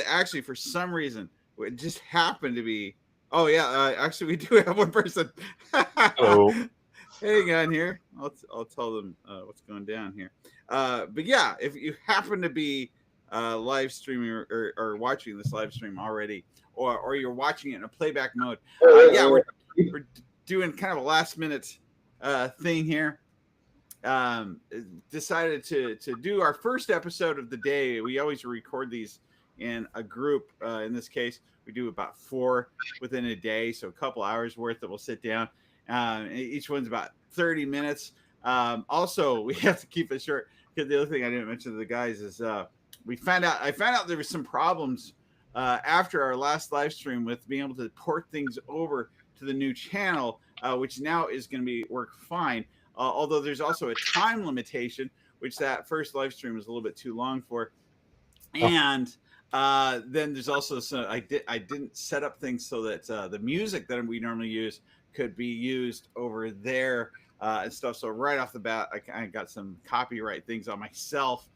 actually, for some reason, it just happened to be. Oh yeah, actually, we do have one person. Hello. Hang on here. I'll tell them what's going down here. But yeah, if you happen to be live streaming or watching this live stream already, or you're watching it in a playback mode, yeah, we're doing kind of a last minute thing here. um, Decided to do our first episode of the day. We always record these in a group. In this case, we do about 4 within a day, so a couple hours worth that we'll sit down. Each one's about 30 minutes. Also, we have to keep it short because the other thing I didn't mention to the guys is I found out there was some problems after our last live stream with being able to port things over to the new channel, which now is going to be work fine. Although there's also a time limitation, which that first live stream was a little bit too long for. Oh, And then there's also some, I didn't set up things so that the music that we normally use could be used over there and stuff. So right off the bat, I kind of got some copyright things on myself.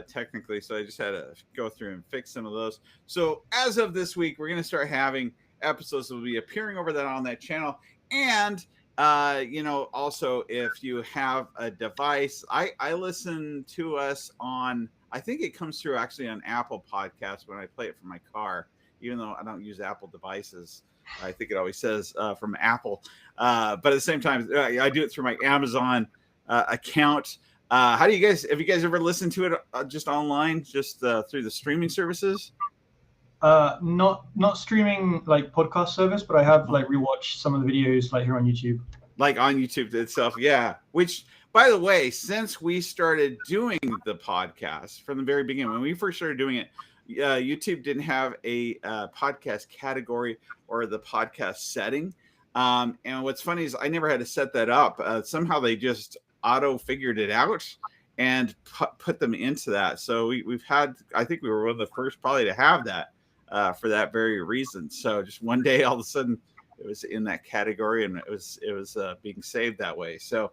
Technically, so I just had to go through and fix some of those. So as of this week, we're going to start having episodes that will be appearing over that on that channel. And also if you have a device, I listen to us on, I think it comes through actually on Apple Podcasts when I play it from my car, even though I don't use Apple devices. I think it always says from Apple, but at the same time, I do it through my Amazon account. How do you guys? Have you guys ever listened to it just online, just through the streaming services? Not streaming like podcast service, but I have like rewatched some of the videos like here on YouTube. Like on YouTube itself, yeah. Which, by the way, since we started doing the podcast from the very beginning, when we first started doing it, YouTube didn't have a podcast category or the podcast setting. And what's funny is I never had to set that up. Somehow they just auto figured it out and put them into that. So we've had, I think we were one of the first probably to have that for that very reason. So just one day, all of a sudden, it was in that category and it was being saved that way. So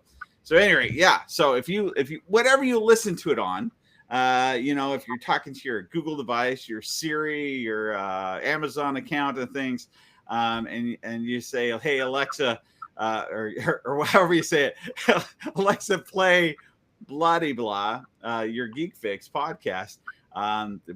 anyway, yeah. So if you whatever you listen to it on, if you're talking to your Google device, your Siri, your Amazon account and things, and you say, hey Alexa, or however you say it, Alexa, play blah de blah, your Geek Fix podcast.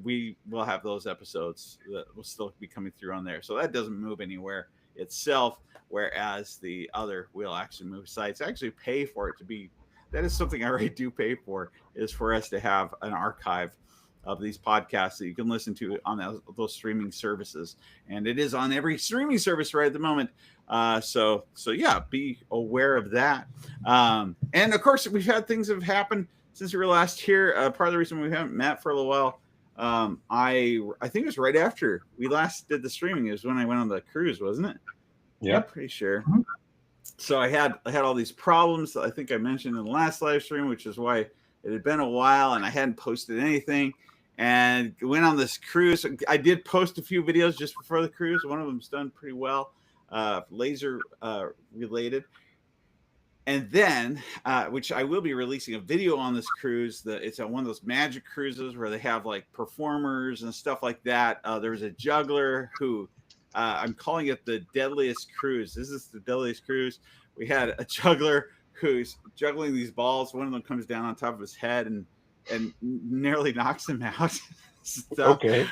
We will have those episodes that will still be coming through on there, so that doesn't move anywhere itself. Whereas the other will actually move sites. I actually pay for it to be. That is something I already do pay for. Is for us to have an archive of these podcasts that you can listen to on those streaming services, and it is on every streaming service right at the moment. So yeah, be aware of that. And of course, we've had things that have happened since we were last here. Part of the reason we haven't met for a little while, I think it was right after we last did the streaming is when I went on the cruise, wasn't it? yeah. I'm pretty sure. Mm-hmm. So I had all these problems that I think I mentioned in the last live stream, which is why it had been a while and I hadn't posted anything. And went on this cruise. I did post a few videos just before the cruise. One of them's done pretty well, laser related. And then, which I will be releasing a video on this cruise. It's one of those magic cruises where they have like performers and stuff like that. There's a juggler who I'm calling it the deadliest cruise. This is the deadliest cruise. We had a juggler who's juggling these balls. One of them comes down on top of his head and nearly knocks him out. Okay.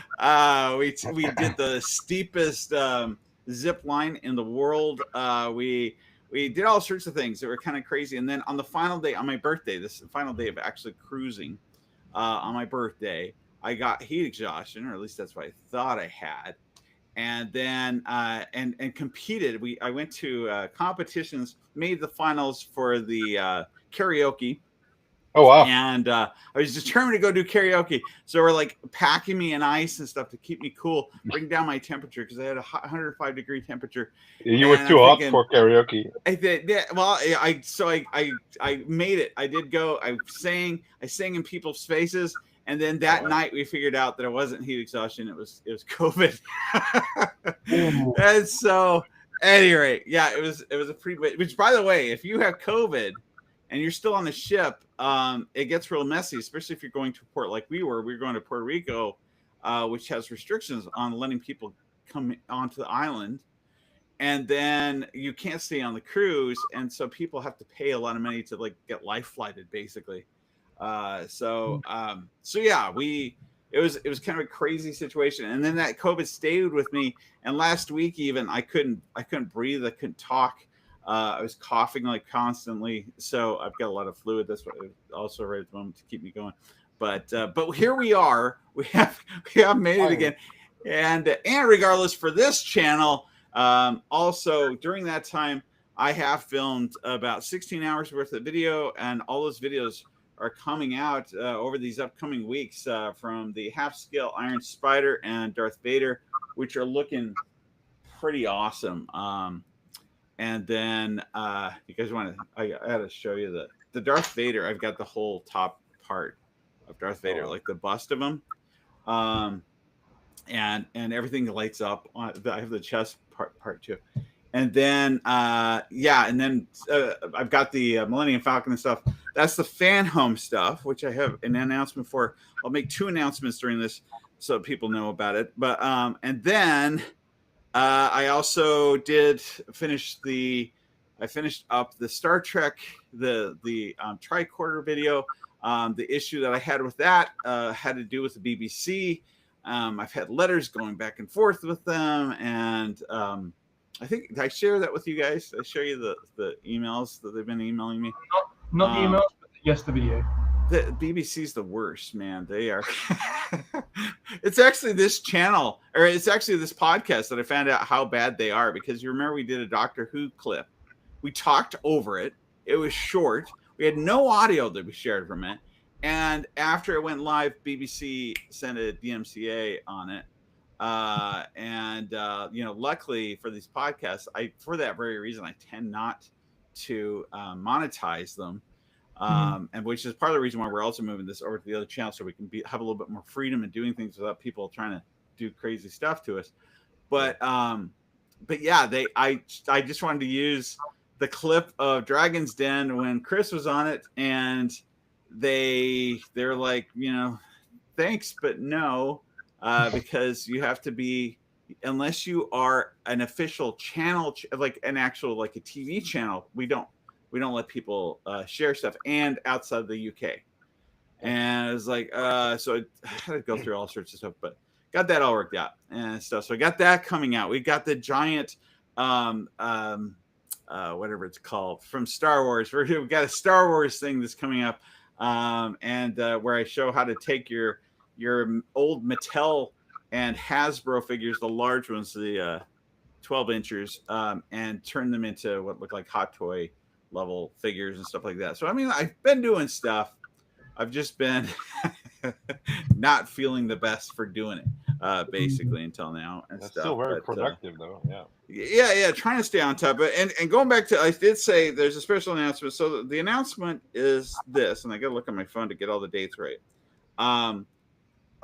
We did the steepest zip line in the world. We did all sorts of things that were kind of crazy. And then on the final day, on my birthday, this is the final day of actually cruising, on my birthday, I got heat exhaustion, or at least that's what I thought I had. And then and competed. I went to competitions, made the finals for the karaoke. Oh, wow. And I was determined to go do karaoke. So we're like packing me in ice and stuff to keep me cool, bring down my temperature because I had a 105-degree temperature. You were too hot for karaoke. I did. Yeah, well, I made it. I did go. I sang in people's faces. And then that night we figured out that it wasn't heat exhaustion. It was COVID. And so at any rate, yeah, it was a pretty, which by the way, if you have COVID and you're still on the ship, it gets real messy, especially if you're going to port like we were going to Puerto Rico. which has restrictions on letting people come onto the island. And then you can't stay on the cruise, and so people have to pay a lot of money to like get life flighted, basically. So yeah, it was kind of a crazy situation, and then that COVID stayed with me. And last week, even I couldn't breathe, I couldn't talk. I was coughing like constantly, so I've got a lot of fluid. That's what also right at the moment to keep me going. But here we are. We have made it again, and regardless, for this channel. Also, during that time, I have filmed about 16 hours worth of video, and all those videos are coming out over these upcoming weeks from the half-scale Iron Spider and Darth Vader, which are looking pretty awesome. And then you guys want to? I got to show you the Darth Vader. I've got the whole top part of Darth Vader, like the bust of him. And everything lights up. I have the chest part too, and then I've got the Millennium Falcon and stuff. That's the fan home stuff, which I have an announcement for. I'll make 2 announcements during this so people know about it. But and then I also did finish I finished up the Star Trek the tricorder video. The issue that I had with that had to do with the BBC. I've had letters going back and forth with them, and I think did I share that with you guys? Did I show you the emails that they've been emailing me? Not the emails, but yes, the video. The BBC's the worst, man. They are. It's actually this channel, or it's actually this podcast that I found out how bad they are, because you remember we did a Doctor Who clip. We talked over it. It was short. We had no audio that we shared from it. And after it went live, BBC sent a DMCA on it. Luckily for these podcasts, for that very reason, I tend not to monetize them. And which is part of the reason why we're also moving this over to the other channel, so we can have a little bit more freedom in doing things without people trying to do crazy stuff to us. But yeah, I just wanted to use the clip of Dragon's Den when Chris was on it, and they're like, thanks, but no, because you have to be, unless you are an official channel, like an actual, like a TV channel, we don't let people share stuff, and outside the UK. And it was like, so I had to go through all sorts of stuff, but got that all worked out and stuff. So I got that coming out. We got the giant, whatever it's called, from Star Wars. We've got a Star Wars thing that's coming up. Where I show how to take your old Mattel and Hasbro figures, the large ones, the 12 inchers, and turn them into what look like Hot Toy level figures and stuff like that. So I mean, I've been doing stuff. I've just been not feeling the best for doing it, basically, until now. And that's stuff. Still very productive, though. Yeah. Trying to stay on top of it. And going back to, I did say there's a special announcement. So the announcement is this, and I got to look on my phone to get all the dates right.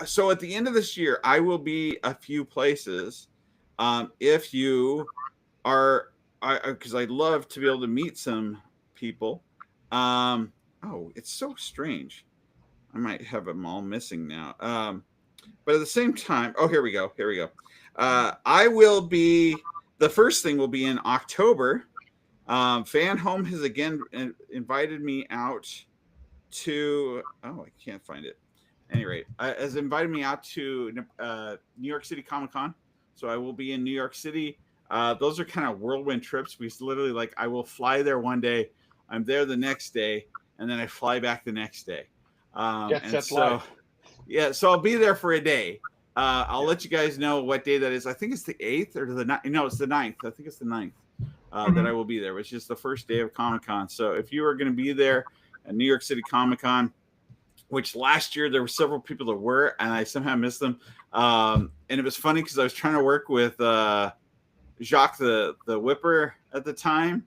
So at the end of this year, I will be a few places. If you are, because I'd love to be able to meet some people. Oh, it's so strange. I might have them all missing now. But at the same time, here we go. I will be, the first thing will be in October. Fan Home has again invited me out to, I can't find it. At any rate, has invited me out to New York City Comic Con. So I will be in New York City. Those are kind of whirlwind trips. We literally, I will fly there one day. I'm there the next day, and then I fly back the next day. So I'll be there for a day. I'll let you guys know what day that is. I think it's the 8th or the 9th. No, it's the 9th. I think it's the 9th that I will be there, which is the first day of Comic-Con. So if you are going to be there at New York City Comic-Con, which last year there were several people that were, and I somehow missed them. And it was funny because I was trying to work with Jacques the Whipper at the time.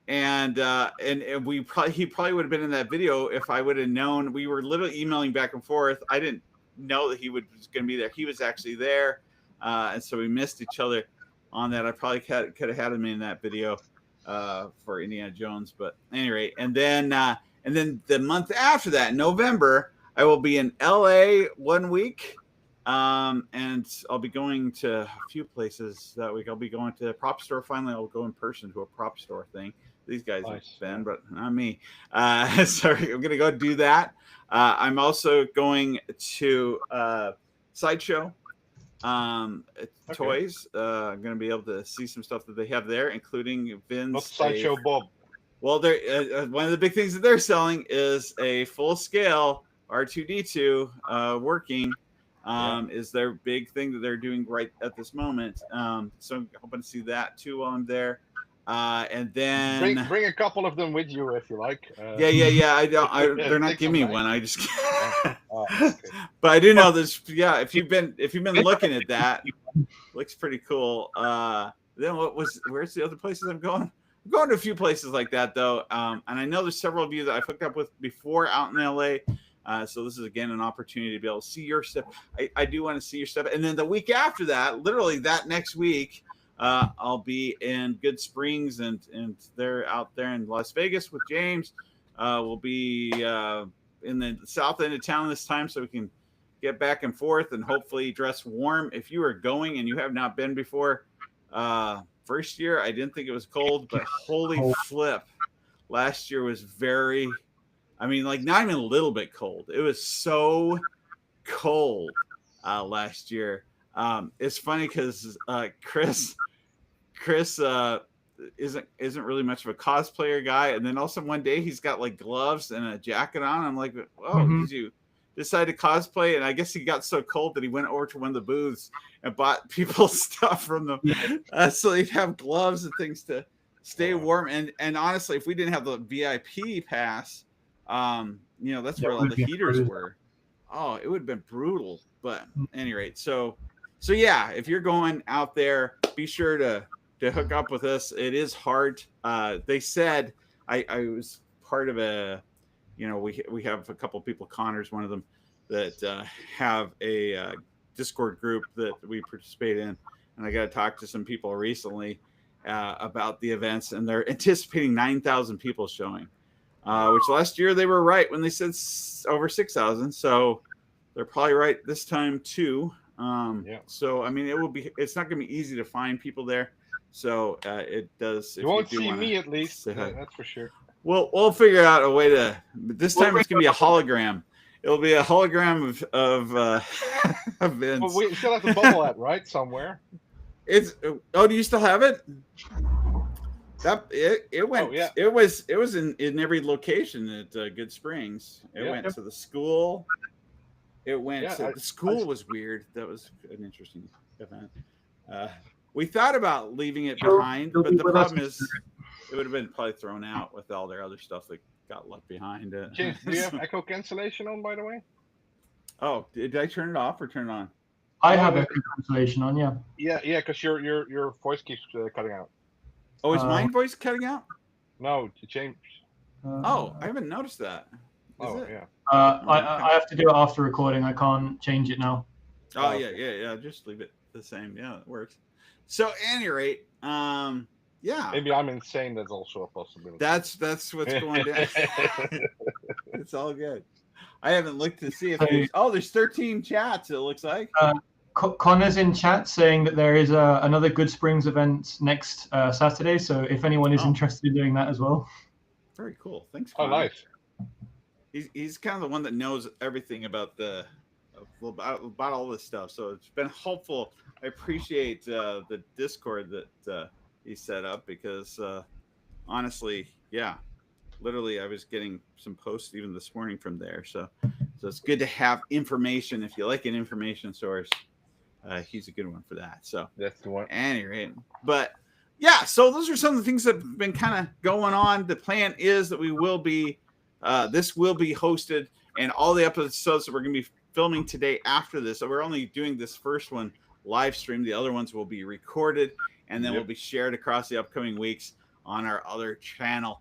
And he probably would have been in that video if I would have known. We were literally emailing back and forth. I didn't know that he was going to be there. He was actually there, and so we missed each other on that. I probably could have had him in that video for Indiana Jones, but at any rate. And then the month after that, in November, I will be in LA 1 week, And I'll be going to a few places that week. I'll be going to a prop store. Finally, I'll go in person to a prop store thing. These guys have been, but not me. Sorry, I'm going to go do that. I'm also going to Sideshow Toys. I'm going to be able to see some stuff that they have there, including Vin's. What's Sideshow Bob? Well, they're one of the big things that they're selling is a full-scale R2D2 working. Is their big thing that they're doing right at this moment. So I'm hoping to see that too while I'm there. And then bring a couple of them with you if you like. Yeah. They're not giving me one. I just. Okay. But I do know this. Yeah, if you've been looking at that, looks pretty cool. Then where's the other places I'm going? I'm going to a few places like that though. And I know there's several of you that I've hooked up with before out in LA. So this is again an opportunity to be able to see your stuff. I do want to see your stuff. And then the week after that, literally that next week, I'll be in Good Springs and they're out there in Las Vegas with James. We'll be in the south end of town this time so we can get back and forth and hopefully dress warm. If you are going and you have not been before, first year I didn't think it was cold, but holy flip. Last year was like not even a little bit cold. It was so cold last year. It's funny because Chris isn't really much of a cosplayer guy, and then also one day he's got like gloves and a jacket on. I'm like, oh, did you decide to cosplay? And I guess he got so cold that he went over to one of the booths and bought people stuff from them, so they'd have gloves and things to stay warm. And honestly, if we didn't have the VIP pass, that's where all the heaters were. Oh, it would have been brutal. But at any rate, so yeah, if you're going out there, be sure to hook up with us. It is hard. They said I was part of we have a couple of people, Connor's one of them, that have a Discord group that we participate in, and I got to talk to some people recently about the events, and they're anticipating 9,000 people showing. Which last year they were right when they said over 6,000. So they're probably right this time too. So I mean, it's not going to be easy to find people there. So it does. You won't see me at least. That's for sure. We'll figure out a way to. This time it's going to be a hologram. It'll be a hologram of Vince. Well, we still have the bubble at right somewhere. Do you still have it? It went. Oh, yeah. It was in every location at Good Springs. It went to the school. It went to the school. Was weird. That was an interesting event. We thought about leaving it behind, but the problem is it would have been probably thrown out with all their other stuff that got left behind. James, do you have echo cancellation on, by the way? Oh, did I turn it off or turn it on? I have echo cancellation on. Yeah, because your voice keeps cutting out. Oh, is my voice cutting out? No, to change. I haven't noticed that. Yeah. I have to do it after recording. I can't change it now. Oh, yeah. Just leave it the same. Yeah, it works. So, at any rate, Maybe I'm insane. That's also a possibility. That's what's going down. It's all good. I haven't looked to see if there's 13 chats. It looks like. Connor's in chat saying that there is another Good Springs event next Saturday. So if anyone is interested in doing that as well. Very cool. Thanks, Connor. Oh, nice. He's kind of the one that knows everything about about all this stuff. So it's been helpful. I appreciate the Discord that he set up because honestly, literally I was getting some posts even this morning from there. So it's good to have information. If you like an information source, he's a good one for that. So that's the one. Anyway, but so those are some of the things that have been kind of going on. The plan is that we will be this will be hosted, and all the episodes that we're going to be filming today after this. So we're only doing this first one live stream. The other ones will be recorded and then will be shared across the upcoming weeks on our other channel.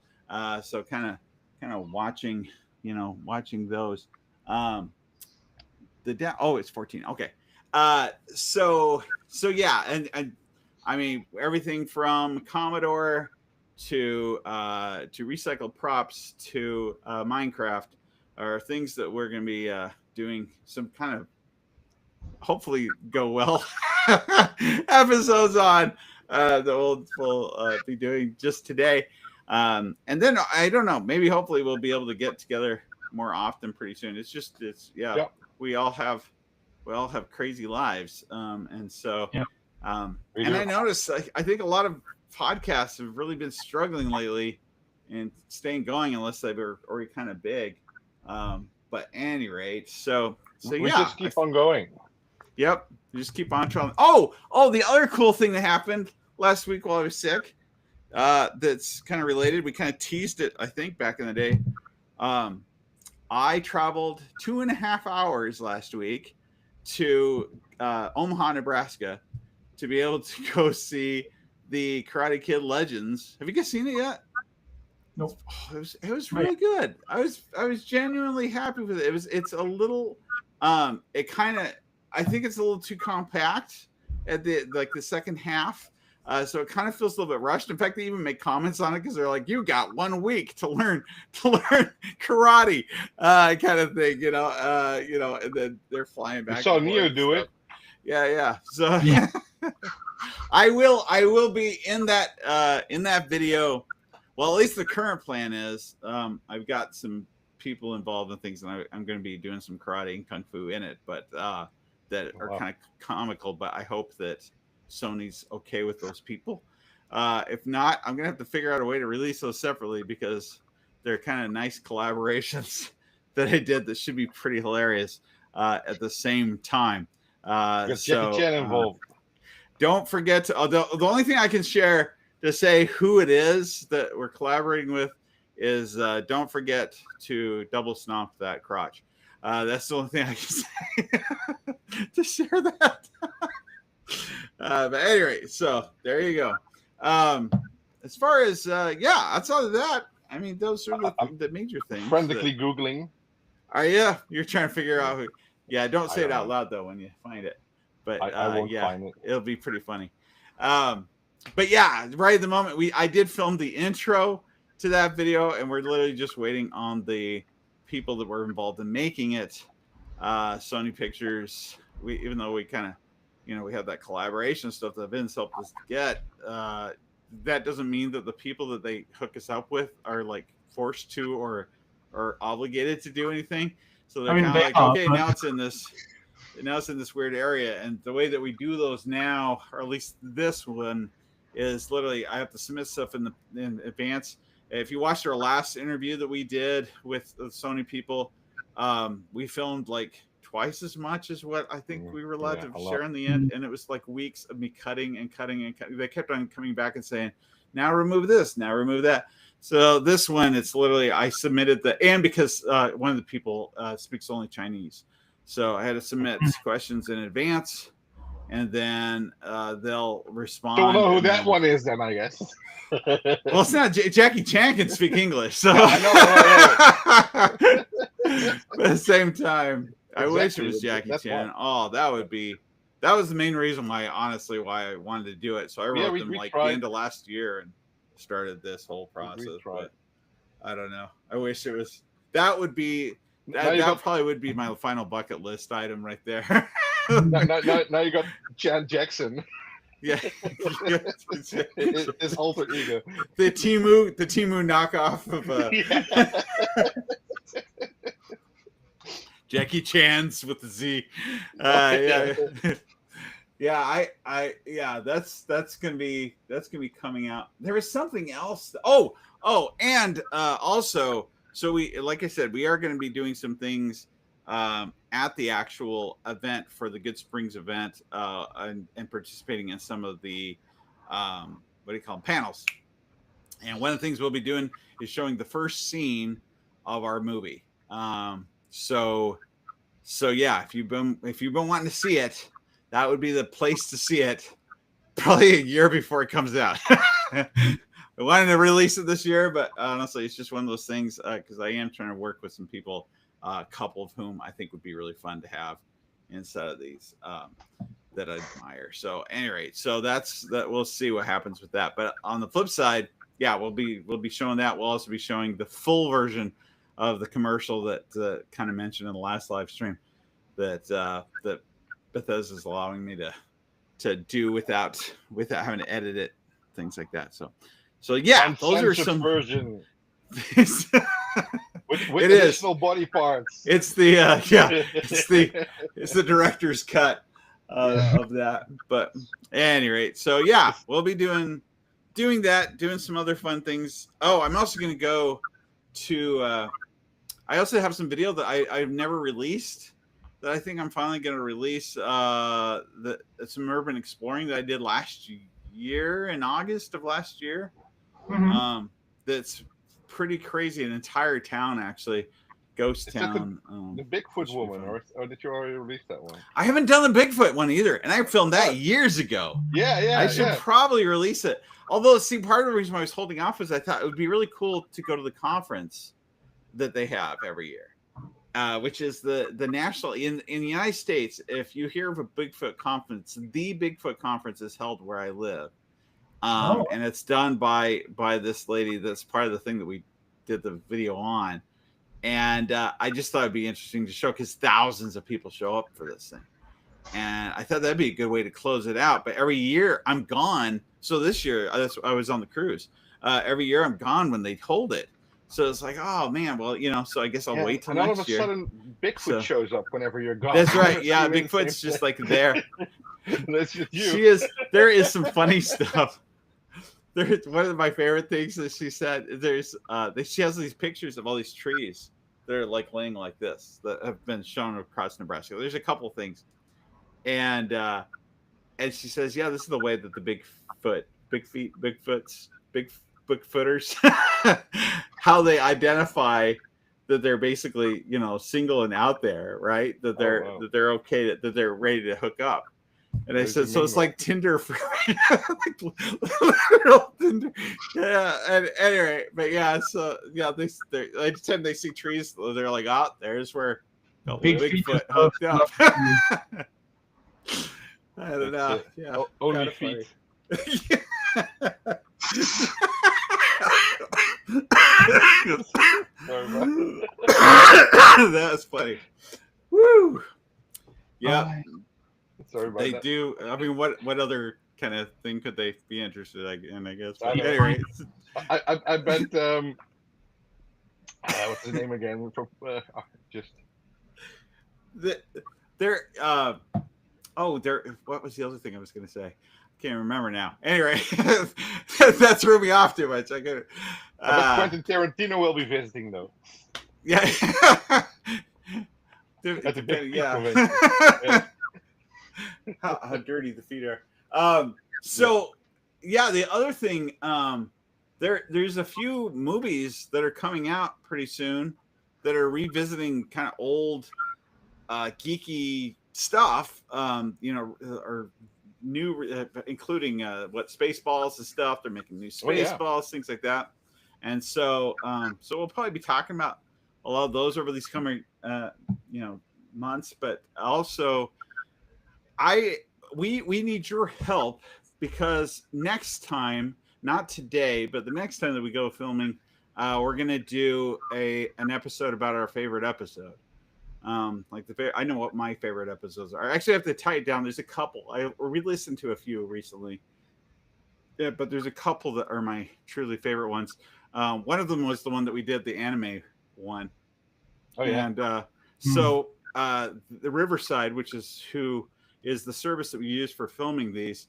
So kind of watching those. It's 14. Okay. So and I mean everything from Commodore to recycled props to Minecraft are things that we're going to be doing some kind of hopefully go well episodes on the we'll be doing just today. And then I don't know, maybe hopefully we'll be able to get together more often pretty soon. Yep. we all have crazy lives. And so Yeah. and I noticed I think a lot of podcasts have really been struggling lately and staying going unless they were already kind of big. But at any rate, so we just keep on going. Yep, you just keep on trying. Oh, the other cool thing that happened last week while I was sick, that's kind of related. We kind of teased it, I think, back in the day. I traveled 2.5 hours last week to Omaha, Nebraska, to be able to go see the Karate Kid Legends. Have you guys seen it yet? Nope. Oh, it was really good. I was genuinely happy with it. It's a little it kind of, I think it's a little too compact at the second half. So it kind of feels a little bit rushed. In fact, they even make comments on it because they're like, "You got 1 week to learn karate," kind of thing, And then they're flying back. You saw Neo do it. Yeah. So yeah. I will be in that video. Well, at least the current plan is I've got some people involved in things, and I'm going to be doing some karate and kung fu in it, but that are kind of comical. But I hope that Sony's okay with those people. If not, I'm going to have to figure out a way to release those separately because they're kind of nice collaborations that I did that should be pretty hilarious at the same time. Jackie Chan involved. Don't forget to. The only thing I can share to say who it is that we're collaborating with is don't forget to double stomp that crotch. That's the only thing I can say to share that. But anyway, so there you go. As far as outside of that, I mean, those are the major things. Frantically Googling. Yeah, you're trying to figure out who. Yeah, don't say it out loud though when you find it. But I won't find it. It'll be pretty funny. But yeah, right at the moment I did film the intro to that video, and we're literally just waiting on the people that were involved in making it. Sony Pictures. Even though we kind of, we have that collaboration stuff that Vince helped us get. That doesn't mean that the people that they hook us up with are like forced to or obligated to do anything. So they're kind of like, okay, now it's in this weird area, and the way that we do those now, or at least this one, is literally I have to submit stuff in advance. If you watched our last interview that we did with the Sony people, we filmed like twice as much as what I think we were allowed to share in the end, and it was like weeks of me cutting and cutting and cutting. They kept on coming back and saying, "Now remove this, now remove that." So this one, it's literally I submitted and because one of the people speaks only Chinese, so I had to submit questions in advance, and then they'll respond. Don't know who that one is, then I guess. Well, it's not. Jackie Chan can speak English, so I know. But at the same time, Exactly. I wish it was Jackie Chan. Oh, that was the main reason why I wanted to do it. So I wrote them like the end of last year and started this whole process. But I don't know. I wish it was. That would be. That probably would be my final bucket list item right there. now you got Jan Jackson. Yeah, his alter ego. The Timu knockoff of Jackie Chan's with the Z. That's gonna be coming out. There is something else. And also, so like I said, we are going to be doing some things at the actual event for the Good Springs event, and participating in some of the panels. And one of the things we'll be doing is showing the first scene of our movie. So yeah, if you've been wanting to see it, that would be the place to see it. Probably a year before it comes out. I wanted to release it this year, but honestly, it's just one of those things because I am trying to work with some people, a couple of whom I think would be really fun to have inside of these that I admire. So, anyway, that. We'll see what happens with that. But on the flip side, yeah, we'll be showing that. We'll also be showing the full version of the commercial that kind of mentioned in the last live stream that Bethesda's allowing me to do without having to edit it, things like that. So yeah, those are some version. with it additional body parts. It's the it's the director's cut of that. But at any rate, so yeah, we'll be doing that, doing some other fun things. Oh, I'm also going to go to. I also have some video that I've never released that I think I'm finally going to release. Some urban exploring that I did last year in August of last year. Mm-hmm. That's pretty crazy. An entire town, actually, ghost town. The Bigfoot woman, or did you already release that one? I haven't done the Bigfoot one either, and I filmed that years ago. Yeah. I should probably release it. Although, see, part of the reason why I was holding off is I thought it would be really cool to go to the conference that they have every year, which is the national in the United States. If you hear of a Bigfoot conference, the Bigfoot conference is held where I live, and it's done by this lady that's part of the thing that we did the video on. And I just thought it'd be interesting to show because thousands of people show up for this thing, and I thought that'd be a good way to close it out. But every year I'm gone. So this year I was on the cruise. Every year I'm gone when they hold it. So it's like, oh man, well, so I guess I'll wait till next year. And all of a sudden, Bigfoot shows up whenever you're gone. That's right. Yeah, Bigfoot's just like there. That's just you. There is some funny stuff. There's one of my favorite things that she said. She has these pictures of all these trees. They're like laying like this that have been shown across Nebraska. There's a couple things, and she says, yeah, this is the way that the Bigfooters, how they identify that they're basically, single and out there, right? That they're okay, that they're ready to hook up. And I said, so it's like Tinder for like literal Tinder. Yeah. And anyway, but yeah, so yeah, they pretend they see trees. They're like, there's where Bigfoot hooked up. I don't know. Yeah. Only feet. That's funny. Woo. Yeah. Sorry about they that. Do. I mean, what other kind of thing could they be interested in? I guess. But anyway, I bet. What's his name again? They're. What was the other thing I was going to say? Can't remember now. Anyway, that threw me off too much. I bet Quentin Tarantino will be visiting though. Yeah. That's a big yeah. How dirty the feet are. So yeah, the other thing, there's a few movies that are coming out pretty soon that are revisiting kind of old geeky stuff, or new, including Spaceballs and stuff. They're making new Spaceballs, things like that. And so we'll probably be talking about a lot of those over these coming months, but also we need your help because next time, not today, but the next time that we go filming, we're gonna do an episode about our favorite episode. I know what my favorite episodes are. Actually, I have to tie it down. There's a couple. I re-listened to a few recently. Yeah, but there's a couple that are my truly favorite ones. One of them was the one that we did, the anime one. Oh yeah. And so the Riverside, which is who is the service that we use for filming these,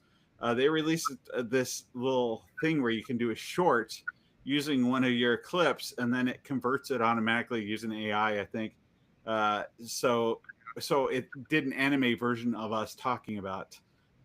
they released this little thing where you can do a short using one of your clips, and then it converts it automatically using AI, I think. So it did an anime version of us talking about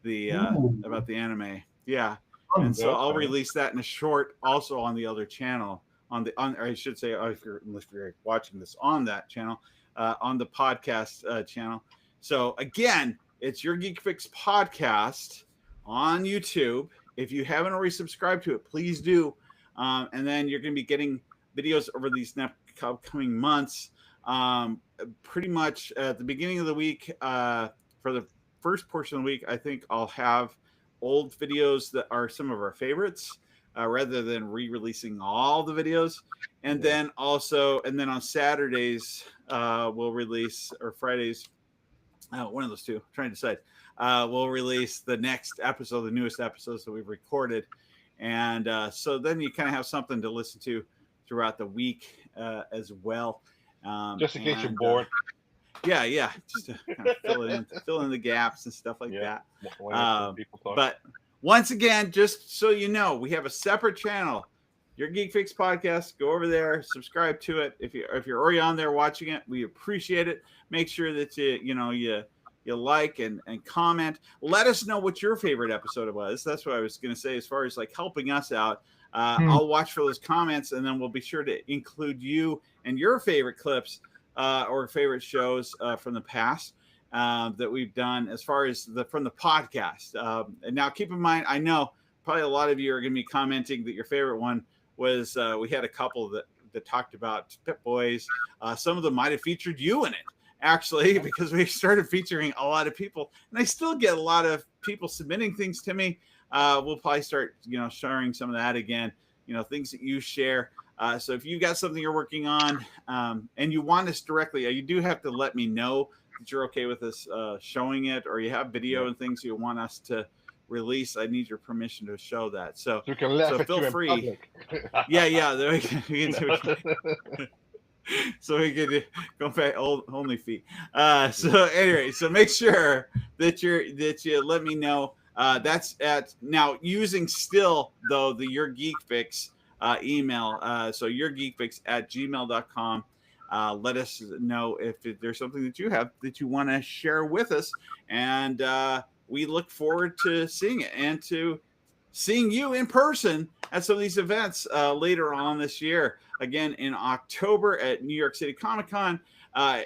the anime. Yeah. And so I'll release that in a short also on the other channel, I should say, if you're watching this on that channel, on the podcast channel. So again, it's Your Geek Fix podcast on YouTube. If you haven't already subscribed to it, please do. And then you're going to be getting videos over these upcoming months. Pretty much at the beginning of the week, for the first portion of the week, I think I'll have old videos that are some of our favorites, rather than re-releasing all the videos. And then on Saturdays, we'll release, or Fridays, one of those two. I'm trying to decide. We'll release the next episode, the newest episodes that we've recorded, and so then you kind of have something to listen to throughout the week as well. Just in case you're bored. Yeah, just to kind of fill in the gaps and stuff like that. But once again, just so you know, we have a separate channel, Your Geek Fix Podcast. Go over there, subscribe to it. If you're already on there watching it, we appreciate it. Make sure that you like and comment. Let us know what your favorite episode was. That's what I was going to say as far as like helping us out. I'll watch for those comments, and then we'll be sure to include you and your favorite clips or favorite shows from the past that we've done as far as from the podcast. And now keep in mind, I know probably a lot of you are going to be commenting that your favorite one was we had a couple that talked about Pip Boys. Some of them might have featured you in it, actually, because we started featuring a lot of people, and I still get a lot of people submitting things to me. We'll probably start, sharing some of that again, things that you share. So if you got something you're working on and you want us directly, you do have to let me know that you're okay with us showing it, or you have video and things you want us to release. I need your permission to show that. So feel free. Yeah. So we could go back only feet. So anyway, so make sure that you let me know. That's at now using still though the Your Geek Fix email. So yourgeekfix@gmail.com. Let us know if there's something that you have that you want to share with us, and we look forward to seeing it and to seeing you in person at some of these events later on this year. Again, in October at New York City Comic Con,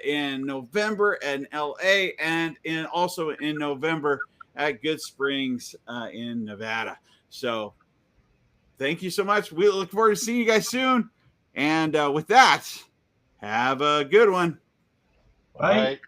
in November in LA, and also in November at Good Springs in Nevada. So thank you so much. We look forward to seeing you guys soon. And with that, have a good one. Bye.